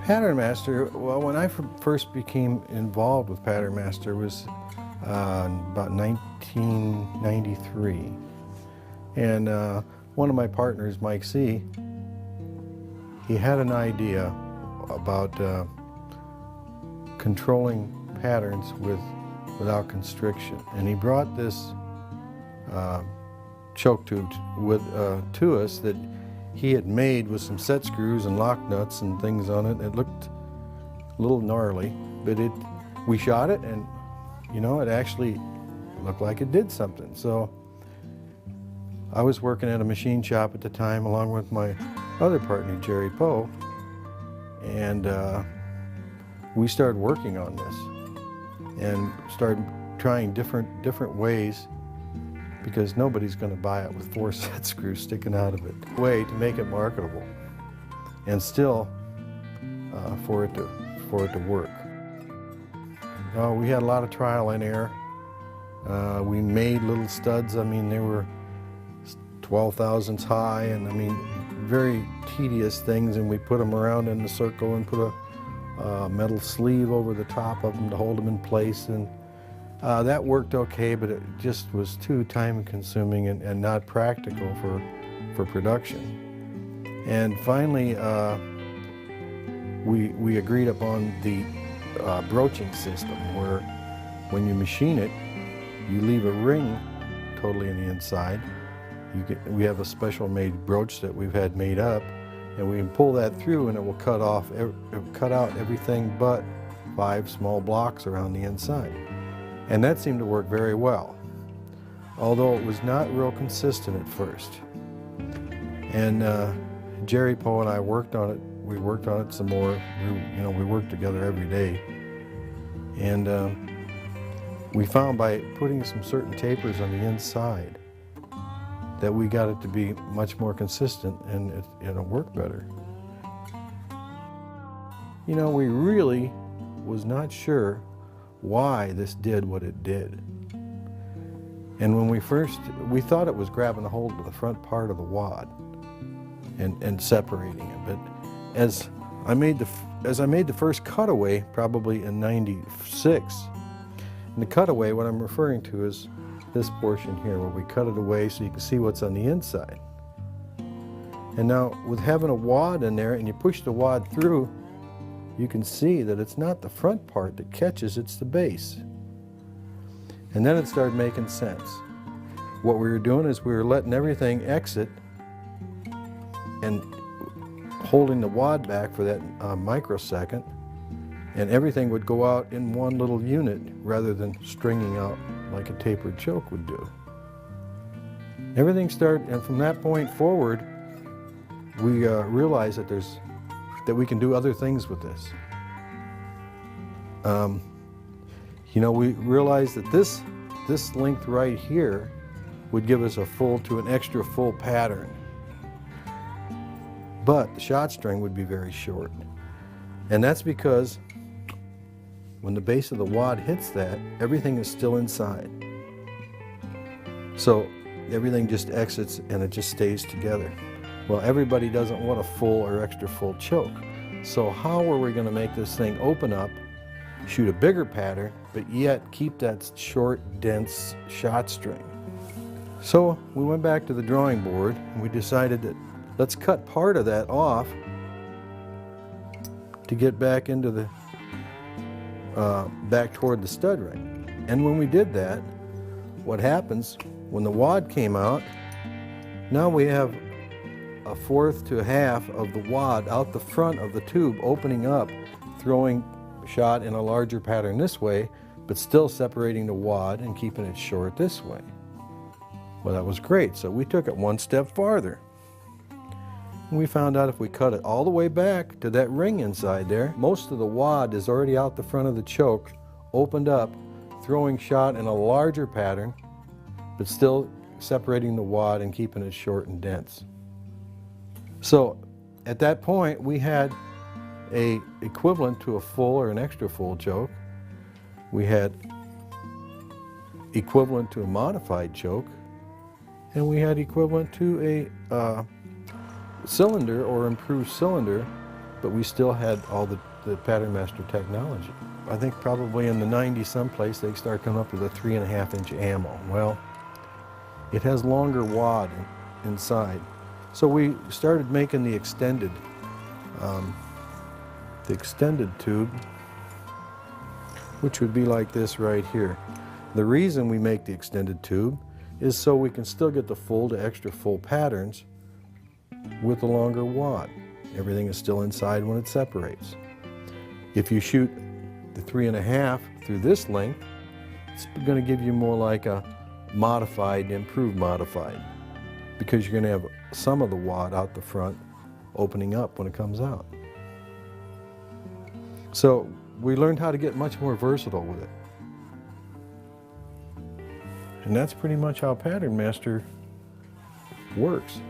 Patternmaster, well, when I first became involved with Patternmaster was about 1993. And one of my partners, Mike C., he had an idea about controlling patterns without constriction. And he brought this choke tube to us that he had made with some set screws and lock nuts and things on it. It looked a little gnarly, but we shot it, and it actually looked like it did something. So I was working at a machine shop at the time along with my other partner, Jerry Poe, and we started working on this and started trying different ways, because nobody's going to buy it with 4 set screws sticking out of it. Way to make it marketable, and still for it to work. We had a lot of trial and error. We made little studs. I mean, they were 12 thousandths high, and I mean, very tedious things. And we put them around in the circle and put a metal sleeve over the top of them to hold them in place. And that worked okay, but it just was too time-consuming and not practical for production. And finally, we agreed upon the broaching system, where when you machine it, you leave a ring totally in the inside. We have a special made brooch that we've had made up, and we can pull that through, and it will cut out everything but 5 small blocks around the inside. And that seemed to work very well, although it was not real consistent at first. And Jerry Poe and I worked on it. We worked on it some more. We worked together every day. And we found by putting some certain tapers on the inside that we got it to be much more consistent, and it worked better. We really was not sure why this did what it did. And when we thought it was grabbing a hold of the front part of the wad and separating it. But as I made the first cutaway, probably in '96, and the cutaway, what I'm referring to is this portion here, where we cut it away so you can see what's on the inside. And now, with having a wad in there, and you push the wad through, you can see that it's not the front part that catches, it's the base. And then it started making sense. What we were doing is we were letting everything exit and holding the wad back for that microsecond, and everything would go out in one little unit rather than stringing out like a tapered choke would do. Everything started, and from that point forward, we realized that we can do other things with this. We realized that this length right here would give us an extra full pattern. But the shot string would be very short. And that's because when the base of the wad hits that, everything is still inside. So everything just exits and it just stays together. Well, everybody doesn't want a full or extra full choke. So how are we going to make this thing open up, shoot a bigger pattern, but yet keep that short, dense shot string? So we went back to the drawing board, and we decided that let's cut part of that off to get back into the back toward the stud ring. And when we did that, what happens when the wad came out, now we have 1/4 to 1/2 of the wad out the front of the tube, opening up, throwing shot in a larger pattern this way, but still separating the wad and keeping it short this way. Well, that was great, so we took it one step farther. And we found out if we cut it all the way back to that ring inside there, most of the wad is already out the front of the choke, opened up, throwing shot in a larger pattern, but still separating the wad and keeping it short and dense. So at that point, we had a equivalent to a full or an extra full choke. We had equivalent to a modified choke, and we had equivalent to a cylinder or improved cylinder but we still had all the Patternmaster technology. I think probably in the 90s someplace they start coming up with a 3.5-inch ammo. Well, it has longer wad inside. So we started making the extended tube, which would be like this right here. The reason we make the extended tube is so we can still get the full to extra full patterns with a longer wad. Everything is still inside when it separates. If you shoot the 3.5 through this length, it's going to give you more like a modified, improved modified, because you're going to have some of the wad out the front opening up when it comes out. So we learned how to get much more versatile with it. And that's pretty much how Patternmaster works.